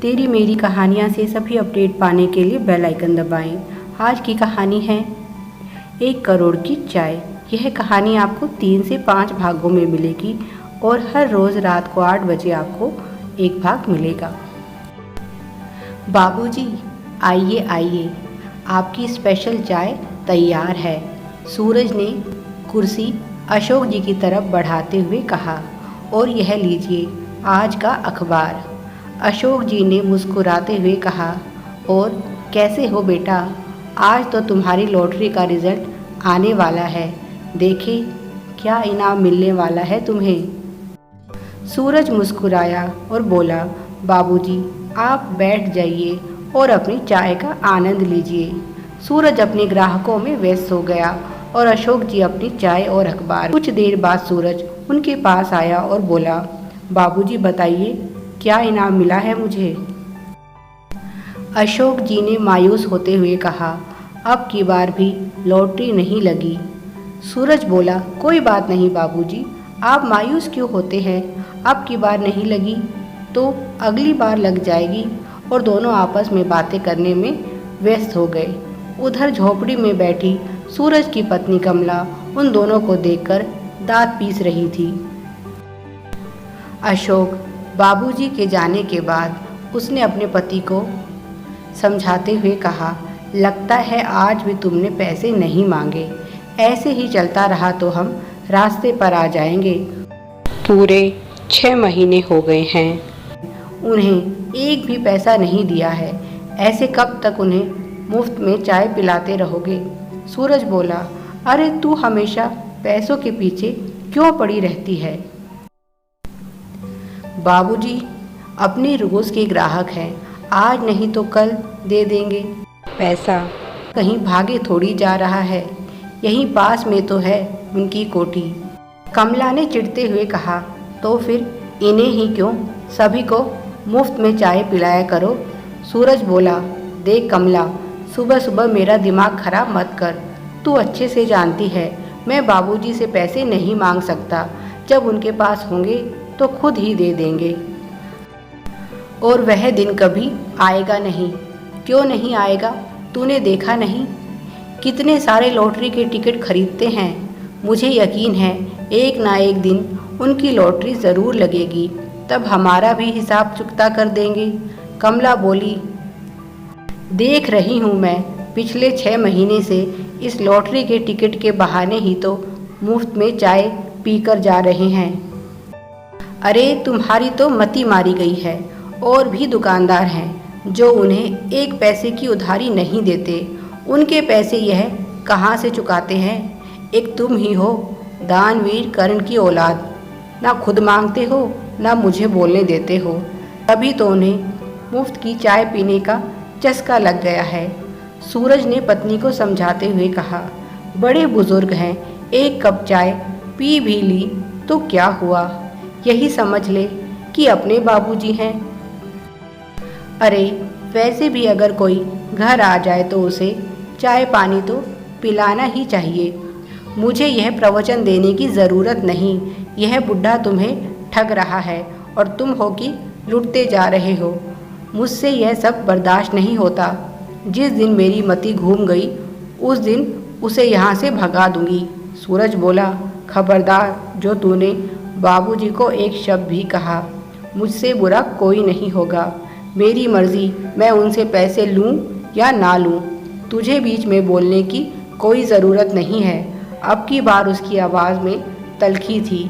तेरी मेरी कहानियाँ से सभी अपडेट पाने के लिए बेल आइकन दबाएं। आज की कहानी है 1 करोड़ की चाय। यह कहानी आपको 3 से 5 भागों में मिलेगी और हर रोज़ रात को 8 बजे आपको एक भाग मिलेगा। बाबूजी, आइए आइए, आपकी स्पेशल चाय तैयार है। सूरज ने कुर्सी अशोक जी की तरफ बढ़ाते हुए कहा, और यह लीजिए आज का अखबार। अशोक जी ने मुस्कुराते हुए कहा, और कैसे हो बेटा? आज तो तुम्हारी लॉटरी का रिज़ल्ट आने वाला है। देखिए क्या इनाम मिलने वाला है तुम्हें। सूरज मुस्कुराया और बोला, बाबूजी आप बैठ जाइए और अपनी चाय का आनंद लीजिए। सूरज अपने ग्राहकों में व्यस्त हो गया और अशोक जी अपनी चाय और अखबार। कुछ देर बाद सूरज उनके पास आया और बोला, बाबूजी बताइए क्या इनाम मिला है मुझे। अशोक जी ने मायूस होते हुए कहा, अब की बार भी लॉटरी नहीं लगी। सूरज बोला, कोई बात नहीं बाबूजी, आप मायूस क्यों होते हैं? अब की बार नहीं लगी तो अगली बार लग जाएगी। और दोनों आपस में बातें करने में व्यस्त हो गए। उधर झोपड़ी में बैठी सूरज की पत्नी कमला उन दोनों को देखकर दांत पीस रही थी। अशोक बाबूजी के जाने के बाद उसने अपने पति को समझाते हुए कहा, लगता है आज भी तुमने पैसे नहीं मांगे। ऐसे ही चलता रहा तो हम रास्ते पर आ जाएंगे। पूरे 6 महीने हो गए हैं, उन्हें एक भी पैसा नहीं दिया है। ऐसे कब तक उन्हें मुफ्त में चाय पिलाते रहोगे? सूरज बोला, अरे तू हमेशा पैसों के पीछे क्यों पड़ी रहती है? बाबूजी अपने रोज़ के ग्राहक हैं, आज नहीं तो कल दे देंगे। पैसा कहीं भागे थोड़ी जा रहा है, यहीं पास में तो है उनकी कोठी। कमला ने चिढ़ते हुए कहा, तो फिर इन्हें ही क्यों सभी को मुफ्त में चाय पिलाया करो। सूरज बोला, देख कमला, सुबह सुबह मेरा दिमाग खराब मत कर। तू अच्छे से जानती है मैं बाबूजी से पैसे नहीं मांग सकता। जब उनके पास होंगे तो खुद ही दे देंगे, और वह दिन कभी आएगा नहीं। क्यों नहीं आएगा? तूने देखा नहीं कितने सारे लॉटरी के टिकट खरीदते हैं। मुझे यकीन है एक ना एक दिन उनकी लॉटरी ज़रूर लगेगी, तब हमारा भी हिसाब चुकता कर देंगे। कमला बोली, देख रही हूँ मैं, पिछले 6 महीने से इस लॉटरी के टिकट के बहाने ही तो मुफ्त में चाय पीकर जा रहे हैं। अरे तुम्हारी तो मति मारी गई है। और भी दुकानदार हैं जो उन्हें 1 पैसे की उधारी नहीं देते। उनके पैसे यह कहाँ से चुकाते हैं? एक तुम ही हो दानवीर कर्ण की औलाद, ना खुद मांगते हो ना मुझे बोलने देते हो। तभी तो उन्हें मुफ्त की चाय पीने का चस्का लग गया है। सूरज ने पत्नी को समझाते हुए कहा, बड़े बुजुर्ग हैं, 1 कप चाय पी भी ली तो क्या हुआ? यही समझ ले कि अपने बाबूजी हैं। अरे वैसे भी अगर कोई घर आ जाए तो उसे चाय पानी तो पिलाना ही चाहिए। मुझे यह प्रवचन देने की ज़रूरत नहीं। यह बुढ़ा तुम्हें ठग रहा है और तुम हो कि लुटते जा रहे हो। मुझसे यह सब बर्दाश्त नहीं होता। जिस दिन मेरी मति घूम गई उस दिन उसे यहाँ से भगा दूंगी। सूरज बोला, खबरदार, जो तूने बाबूजी को एक शब्द भी कहा, मुझसे बुरा कोई नहीं होगा। मेरी मर्ज़ी, मैं उनसे पैसे लूं या ना लूं। तुझे बीच में बोलने की कोई ज़रूरत नहीं है। अब की बार उसकी आवाज़ में तल्खी थी।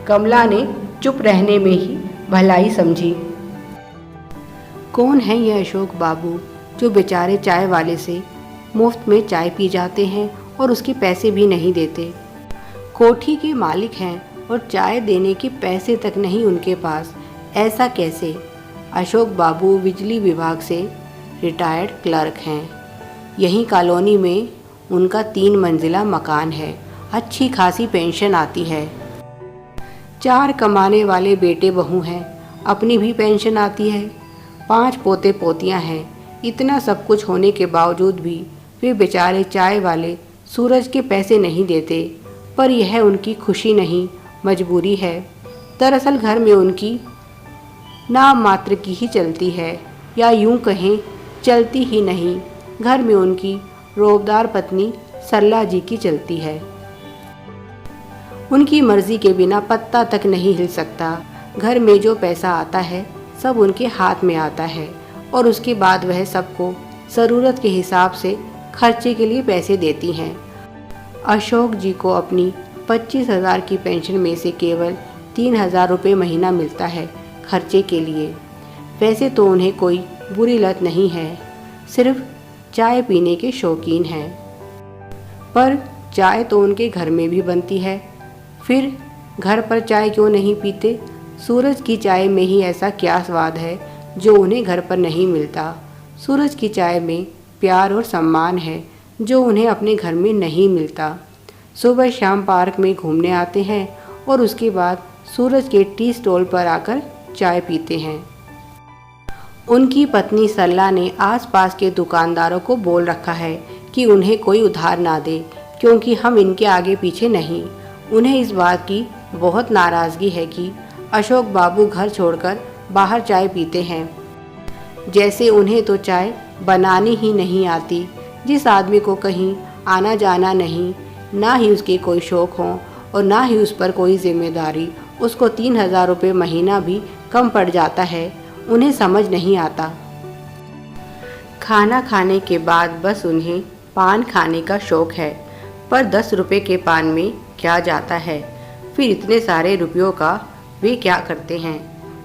कमला ने चुप रहने में ही भलाई समझी। कौन है ये अशोक बाबू जो बेचारे चाय वाले से मुफ्त में चाय पी जाते हैं और उसके पैसे भी नहीं देते? कोठी के मालिक हैं और चाय देने के पैसे तक नहीं उनके पास। ऐसा कैसे? अशोक बाबू बिजली विभाग से रिटायर्ड क्लर्क हैं। यहीं कॉलोनी में उनका 3 मंजिला मकान है। अच्छी खासी पेंशन आती है। 4 कमाने वाले बेटे बहू हैं, अपनी भी पेंशन आती है। 5 पोते पोतियां हैं। इतना सब कुछ होने के बावजूद भी वे बेचारे चाय वाले सूरज के पैसे नहीं देते। पर यह उनकी खुशी नहीं, मजबूरी है। दरअसल घर में उनकी नाम मात्र की ही चलती है, या यूं कहें चलती ही नहीं। घर में उनकी रोबदार पत्नी सरला जी की चलती है। उनकी मर्जी के बिना पत्ता तक नहीं हिल सकता। घर में जो पैसा आता है सब उनके हाथ में आता है और उसके बाद वह सबको ज़रूरत के हिसाब से खर्चे के लिए पैसे देती हैं। अशोक जी को अपनी 25,000 की पेंशन में से केवल 3,000 रुपये महीना मिलता है खर्चे के लिए। वैसे तो उन्हें कोई बुरी लत नहीं है, सिर्फ चाय पीने के शौकीन हैं। पर चाय तो उनके घर में भी बनती है, फिर घर पर चाय क्यों नहीं पीते? सूरज की चाय में ही ऐसा क्या स्वाद है जो उन्हें घर पर नहीं मिलता। सूरज की चाय में प्यार और सम्मान है जो उन्हें अपने घर में नहीं मिलता। सुबह शाम पार्क में घूमने आते हैं और उसके बाद सूरज के टी स्टॉल पर आकर चाय पीते हैं। उनकी पत्नी सरला ने आसपास के दुकानदारों को बोल रखा है कि उन्हें कोई उधार ना दे, क्योंकि हम इनके आगे पीछे नहीं। उन्हें इस बात की बहुत नाराज़गी है कि अशोक बाबू घर छोड़कर बाहर चाय पीते हैं, जैसे उन्हें तो चाय बनानी ही नहीं आती। जिस आदमी को कहीं आना जाना नहीं, ना ही उसके कोई शौक़ हो और ना ही उस पर कोई जिम्मेदारी, उसको 3,000 रुपये महीना भी कम पड़ जाता है, उन्हें समझ नहीं आता। खाना खाने के बाद बस उन्हें पान खाने का शौक़ है, पर 10 रुपये के पान में क्या जाता है? फिर इतने सारे रुपयों का वे क्या करते हैं?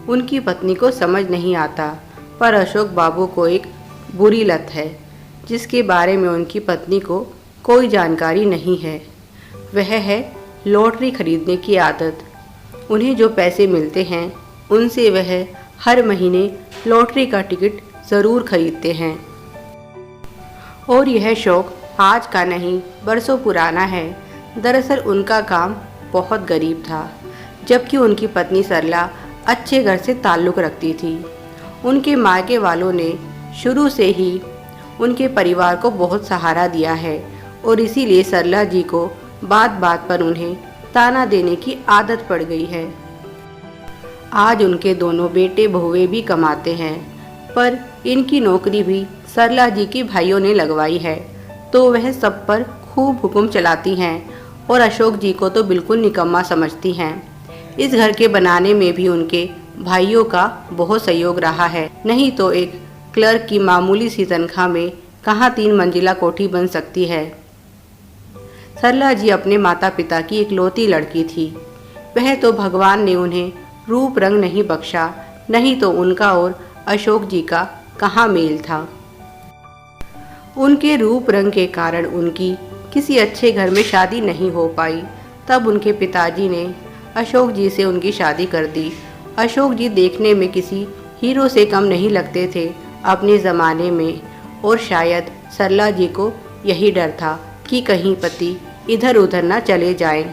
उनकी पत्नी को समझ नहीं आता, पर अशोक बाबू को एक बुरी लत है जिसके बारे में उनकी पत्नी को कोई जानकारी नहीं है। वह है लॉटरी खरीदने की आदत। उन्हें जो पैसे मिलते हैं उनसे वह हर महीने लॉटरी का टिकट ज़रूर खरीदते हैं। और यह शौक़ आज का नहीं, बरसों पुराना है। दरअसल उनका काम बहुत गरीब था, जबकि उनकी पत्नी सरला अच्छे घर से ताल्लुक़ रखती थी। उनके मायके वालों ने शुरू से ही उनके परिवार को बहुत सहारा दिया है और इसीलिए सरला जी को बात बात पर उन्हें ताना देने की आदत पड़ गई है। आज उनके दोनों बेटे बहुएं भी कमाते हैं, पर इनकी नौकरी भी सरला जी के भाइयों ने लगवाई है, तो वह सब पर खूब हुक्म चलाती हैं और अशोक जी को तो बिल्कुल निकम्मा समझती हैं। इस घर के बनाने में भी उनके भाइयों का बहुत सहयोग रहा है, नहीं तो एक क्लर्क की मामूली सी तनख्वाह में कहाँ 3 मंजिला कोठी बन सकती है। सरला जी अपने माता पिता की इकलौती लड़की थी। वह तो भगवान ने उन्हें रूप रंग नहीं बख्शा, नहीं तो उनका और अशोक जी का कहाँ मेल था। उनके रूप रंग के कारण उनकी किसी अच्छे घर में शादी नहीं हो पाई। तब उनके पिताजी ने अशोक जी से उनकी शादी कर दी। अशोक जी देखने में किसी हीरो से कम नहीं लगते थे अपने ज़माने में, और शायद सरला जी को यही डर था कि कहीं पति इधर उधर ना चले जाएं।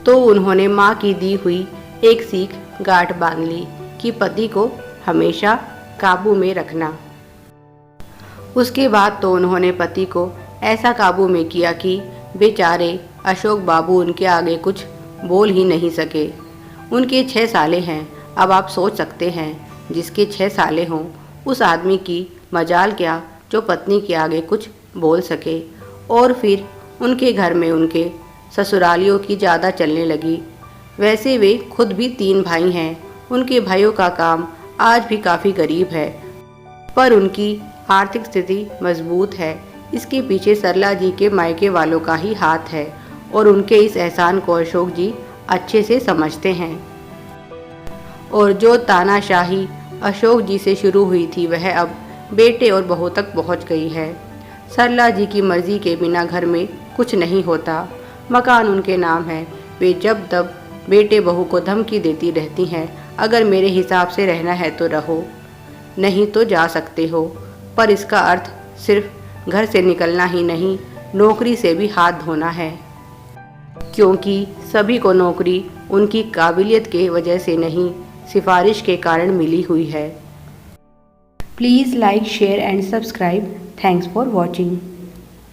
तो उन्होंने माँ की दी हुई एक सीख गांठ बांध ली कि पति को हमेशा काबू में रखना। उसके बाद तो उन्होंने पति को ऐसा काबू में किया कि बेचारे अशोक बाबू उनके आगे कुछ बोल ही नहीं सके। उनके 6 साले हैं। अब आप सोच सकते हैं, जिसके 6 साले हों उस आदमी की मजाल क्या जो पत्नी के आगे कुछ बोल सके। और फिर उनके घर में उनके ससुरालियों की ज़्यादा चलने लगी। वैसे वे खुद भी 3 भाई हैं। उनके भाइयों का काम आज भी काफ़ी गरीब है, पर उनकी आर्थिक स्थिति मजबूत है। इसके पीछे सरला जी के मायके वालों का ही हाथ है और उनके इस एहसान को अशोक जी अच्छे से समझते हैं। और जो तानाशाही अशोक जी से शुरू हुई थी वह अब बेटे और बहू तक पहुंच गई है। सरला जी की मर्जी के बिना घर में कुछ नहीं होता। मकान उनके नाम है। वे जब तब बेटे बहू को धमकी देती रहती हैं, अगर मेरे हिसाब से रहना है तो रहो, नहीं तो जा सकते हो। पर इसका अर्थ सिर्फ घर से निकलना ही नहीं, नौकरी से भी हाथ धोना है, क्योंकि सभी को नौकरी उनकी काबिलियत के वजह से नहीं, सिफारिश के कारण मिली हुई है। Please like, share and subscribe. Thanks for watching.